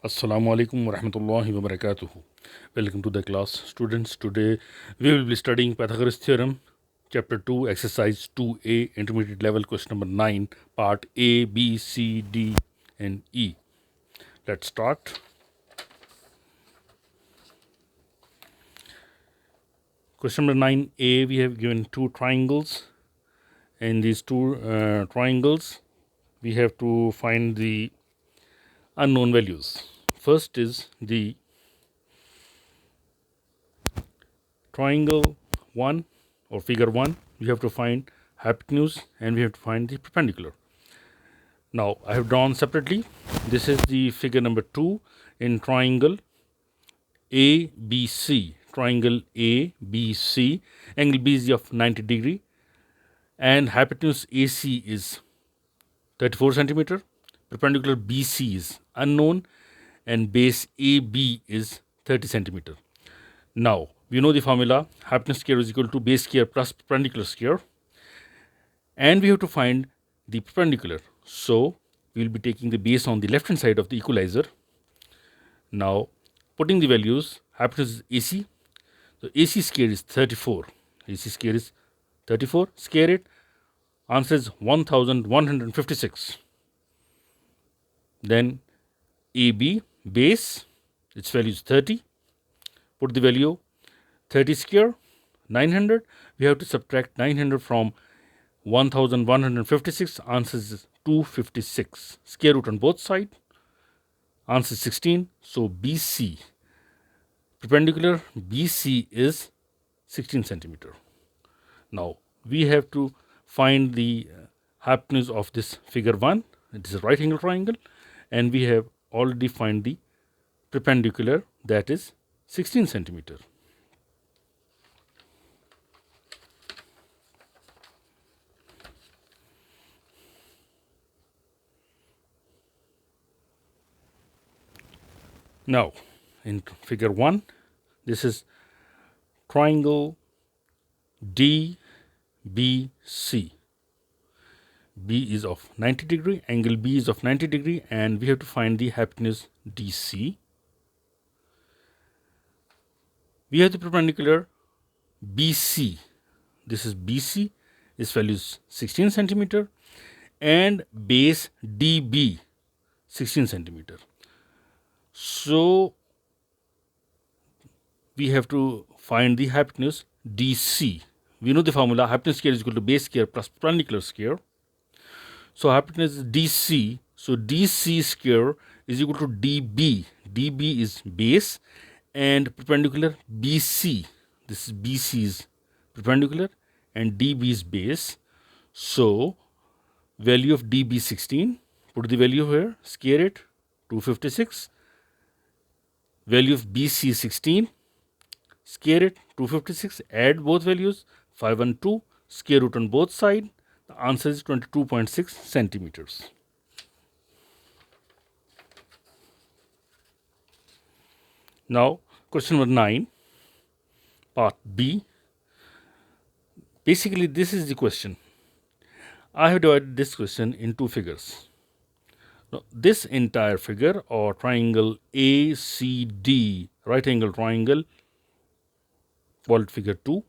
Assalamu alaikum wa rahmatullahi wa barakatuh. Welcome to the class, students. Today we will be studying Pythagoras theorem, chapter 2, exercise 2a, intermediate level, question number 9, part A, B, C, D, and E. Let's start. Question number 9a, we have given two triangles. In these two triangles, we have to find the unknown values. First is the triangle 1 or figure 1. We have to find hypotenuse and we have to find the perpendicular. Now I have drawn separately. This is the figure number 2 in triangle ABC. Triangle ABC. Angle B is of 90 degree and hypotenuse AC is 34 centimeter. Perpendicular BC is unknown and base AB is 30 centimeter. Now we know the formula, hypotenuse square is equal to base square plus perpendicular square, and we have to find the perpendicular. So we will be taking the base on the left hand side of the equalizer. Now putting the values, hypotenuse is AC, so AC square is 34. AC square is 34. Square it, answer is 1156. Then AB base, its value is 30. Put the value 30 square, 900. We have to subtract 900 from 1156. Answer is 256. Square root on both sides. Answer is 16. So BC, perpendicular BC is 16 centimeter. Now we have to find the hypotenuse of this figure 1. It is a right angle triangle, and we have already find the perpendicular, that is 16 centimeter. Now in figure 1, this is triangle DBC. B is of 90 degree, angle B is of 90 degree, and we have to find the hypotenuse DC. We have the perpendicular BC. This is BC, its value is 16 centimeter, and base DB 16 centimeter. So we have to find the hypotenuse DC. We know the formula, hypotenuse square is equal to base square plus perpendicular square. So hypotenuse is DC. So DC square is equal to DB. DB is base and perpendicular BC. This is BC is perpendicular and DB is base. So value of DB 16. Put the value here. Square it. 256. Value of BC is 16. Square it. 256. Add both values. 5 and 2. Square root on both sides. The answer is 22.6 centimeters. Now, question number 9, part B. Basically, this is the question. I have divided this question in two figures. Now, this entire figure, or triangle ACD, right angle triangle, called figure 2,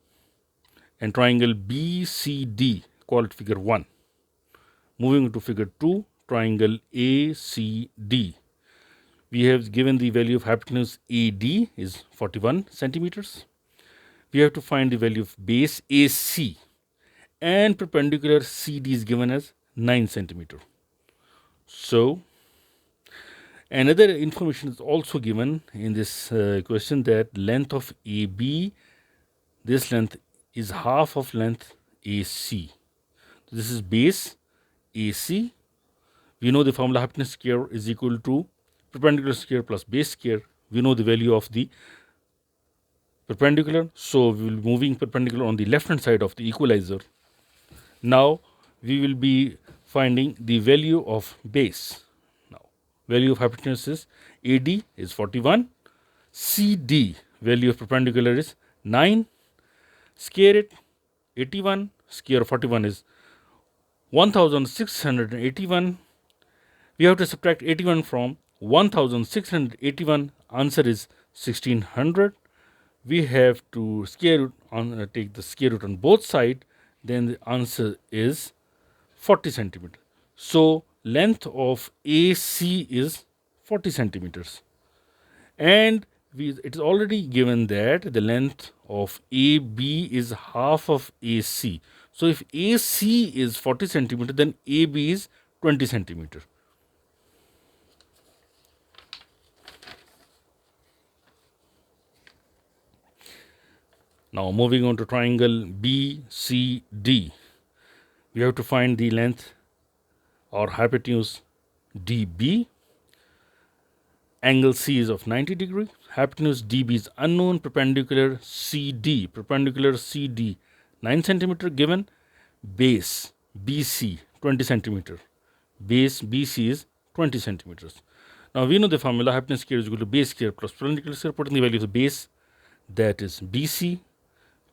and triangle BCD, called figure 1. Moving to figure 2, triangle ACD. We have given the value of hypotenuse AD is 41 centimeters. We have to find the value of base AC, and perpendicular CD is given as 9 centimeter. So another information is also given in this question, that length of AB, this length is half of length AC. This is base AC. We know the formula, hypotenuse square is equal to perpendicular square plus base square. We know the value of the perpendicular, so we will be moving perpendicular on the left hand side of the equalizer. Now we will be finding the value of base. Now value of hypotenuse is AD is 41. CD, value of perpendicular is 9. Square it, 81. Square 41 is 1681. We have to subtract 81 from 1681. Answer is 1600. We have to take the square root on both sides. Then the answer is 40 centimeter. So length of AC is 40 centimeters. And it is already given that the length of AB is half of AC. So if AC is 40 centimeter, then AB is 20 centimeter. Now moving on to triangle BCD, we have to find the length or hypotenuse DB. Angle C is of 90 degree. Hypotenuse DB is unknown. Perpendicular CD 9 centimeter given. Base BC 20 centimeter. Base BC is 20 centimeters. Now we know the formula: hypotenuse square is equal to base square plus perpendicular square. Putting the value of the base, that is BC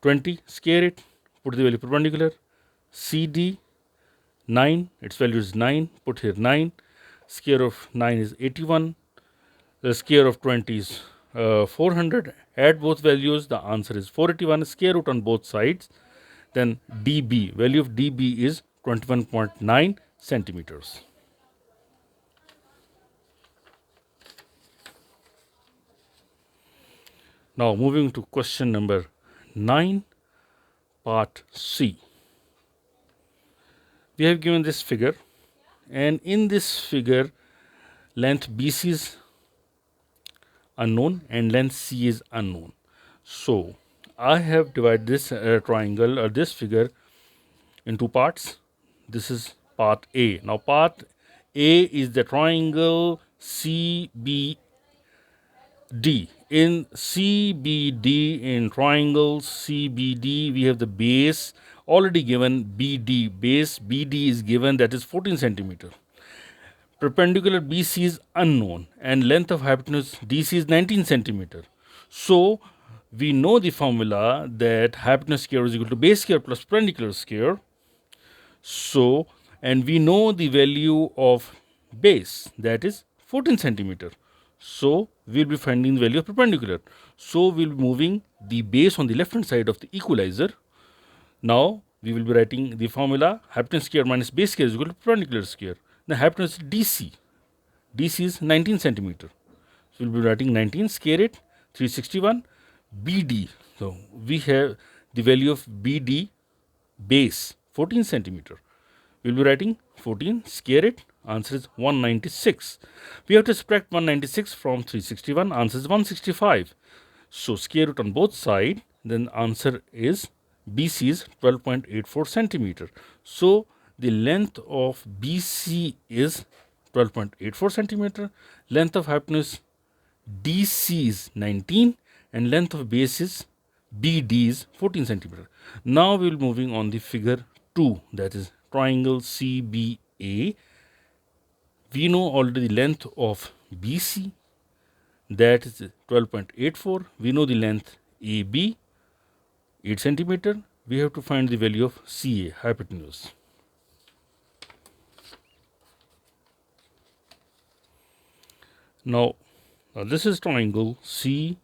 20, square it, put the value perpendicular. CD 9, its value is 9, put here 9. Square of 9 is 81. The square of 20 is 400. Add both values, the answer is 481. Square root on both sides. Then dB, value of dB is 21.9 centimeters. Now moving to question number 9, part C. We have given this figure, and in this figure length BC is unknown and length C is unknown. So I have divided this triangle or this figure into parts. This is part A. Now part A is the triangle CBD. In CBD, in triangle CBD, we have the base already given BD. Base BD is given, that is 14 centimeter. Perpendicular BC is unknown and length of hypotenuse DC is 19 centimeter. So we know the formula that hypotenuse square is equal to base square plus perpendicular square. So, and we know the value of base, that is 14 centimeter. So we will be finding the value of perpendicular. So we will be moving the base on the left hand side of the equalizer. Now we will be writing the formula: hypotenuse square minus base square is equal to perpendicular square. The hypotenuse DC. DC is 19 centimeter. So we will be writing 19, square it, 361. BD. So we have the value of BD base 14 centimeter. We will be writing 14, square it, answer is 196. We have to subtract 196 from 361, answer is 165. So square root on both sides, then answer is BC is 12.84 centimeter. So the length of BC is 12.84 centimeter, length of hypotenuse DC is 19, and length of base is BD is 14 centimeter. Now we will be moving on the figure 2, that is triangle CBA. We know already the length of BC, that is 12.84. We know the length AB, 8 centimeter. We have to find the value of CA, hypotenuse. Now this is triangle CBA.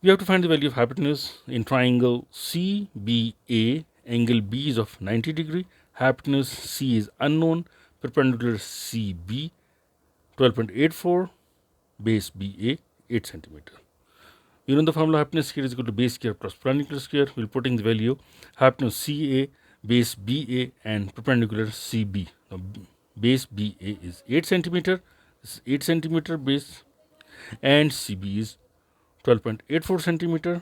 We have to find the value of hypotenuse in triangle CBA. Angle B is of 90 degree. Hypotenuse C is unknown. Perpendicular CB 12.84. Base BA 8 centimeter. We know the formula: hypotenuse square is equal to base square plus perpendicular square. We will put in the value: hypotenuse CA, base BA, and perpendicular CB. Now, base BA is 8 centimeter. This is 8 centimeter base, and CB is 12.84 centimeter.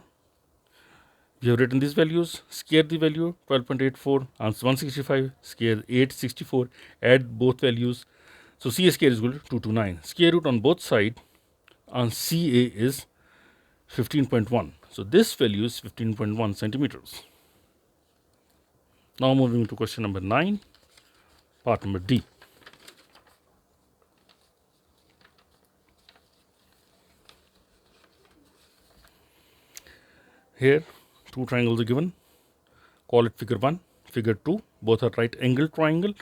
We have written these values. Square the value 12.84, answer 165. Square 864. Add both values. So CA square is equal to 229. Square root on both sides on CA is 15.1. So this value is 15.1 centimeters. Now moving to question number 9, part number D. Here two triangles are given. Call it figure 1, figure 2. Both are right angle triangle.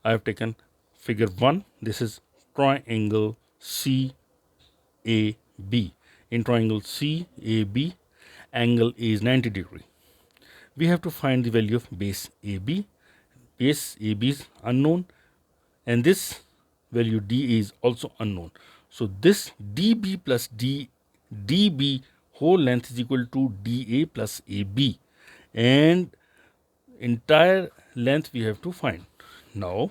I have taken figure 1, this is triangle CAB. In triangle CAB, angle A is 90 degree. We have to find the value of base AB. Base AB is unknown, and this value DA is also unknown. So this DB plus DB whole length is equal to DA plus AB, and entire length we have to find. Now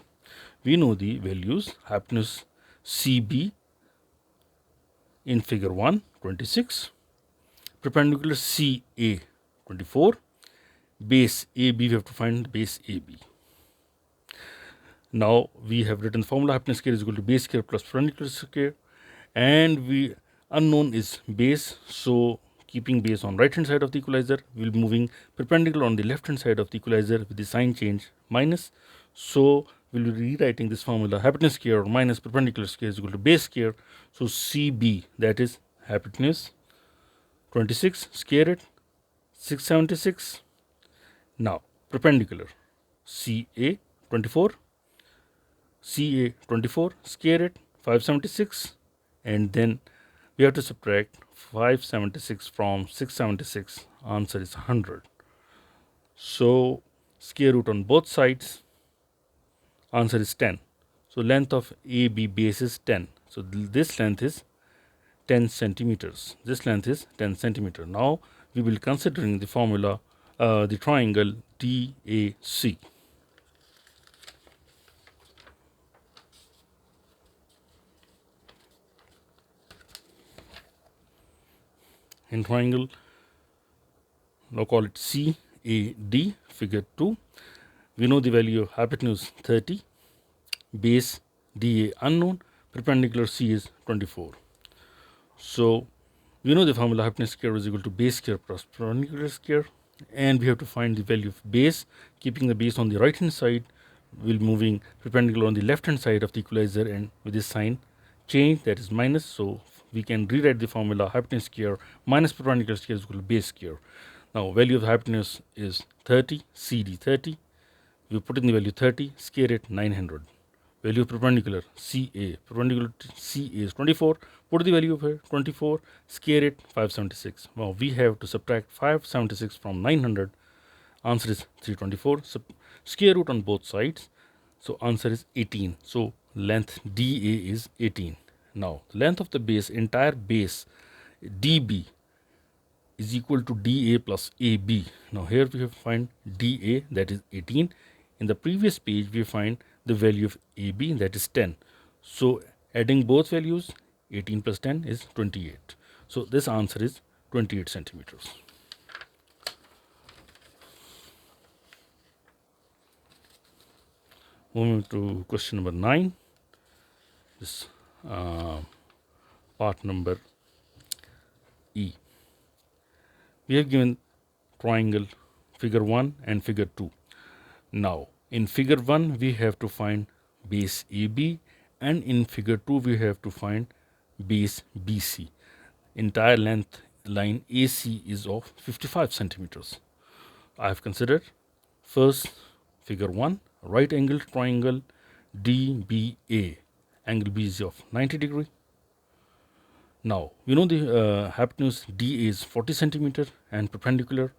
we know the values. Hypotenuse CB in figure 1, 26, perpendicular CA 24, base AB, we have to find base AB. Now we have written the formula. Hypotenuse square is equal to base square plus perpendicular square, and we unknown is base, so keeping base on right hand side of the equalizer, we will be moving perpendicular on the left hand side of the equalizer with the sign change minus. So we will be rewriting this formula. Hypotenuse square minus perpendicular square is equal to base square. So CB, that is hypotenuse 26, square it 676. Now perpendicular CA 24, CA 24, square it 576, and then we have to subtract 576 from 676. Answer is 100. So square root on both sides. Answer is 10. So length of AB base is 10. So this length is 10 centimeters. This length is 10 centimeter. Now we will considering the formula, the triangle DAC. In triangle, now call it CAD, figure 2. We know the value of hypotenuse 30, base DA unknown, perpendicular C is 24. So we know the formula hypotenuse square is equal to base square plus perpendicular square, and we have to find the value of base. Keeping the base on the right hand side, we'll moving perpendicular on the left hand side of the equalizer, and with this sign change, that is minus. So we can rewrite the formula hypotenuse square minus perpendicular square is equal to base square. Now value of the hypotenuse is 30, CD 30. We put in the value 30, square it 900. Value of perpendicular CA, perpendicular to CA is 24. Put the value of 24, square it 576. Now we have to subtract 576 from 900. Answer is 324. So square root on both sides. So answer is 18. So length DA is 18. Now length of the base, entire base DB is equal to DA plus AB. Now here we have to find DA, that is 18. In the previous page we find the value of AB, that is 10. So adding both values, 18 plus 10 is 28. So this answer is 28 centimeters. Moving to question number 9. This part number E. We have given triangle figure 1 and figure 2. Now in figure 1 we have to find base AB, and in figure 2 we have to find base BC. Entire length line AC is of 55 centimeters. I have considered first figure 1, right angle triangle DBA. Angle B is of 90 degree. Now we know the hypotenuse DA is 40 centimeter and perpendicular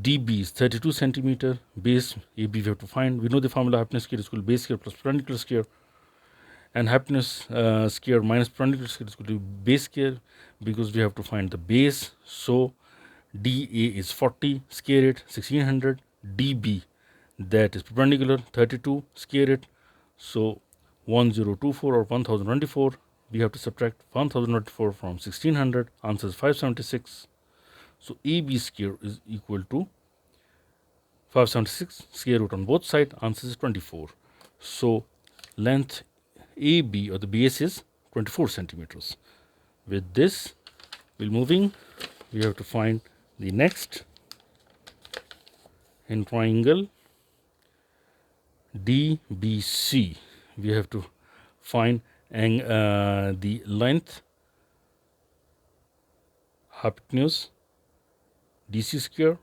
DB is 32 centimeter. Base AB we have to find. We know the formula hypotenuse square is equal to base square plus perpendicular square, and hypotenuse square minus perpendicular square is equal to base square, because we have to find the base. So DA is 40, square it 1600. DB, that is perpendicular 32, square it, so 1024 or 1024. We have to subtract 1024 from 1600. Answer is 576. So AB square is equal to 576, square root on both sides. Answer is 24. So length AB, or the base, is 24 centimeters. With this, we'll moving. We have to find the next. In triangle DBC, we have to find the length hypotenuse DC square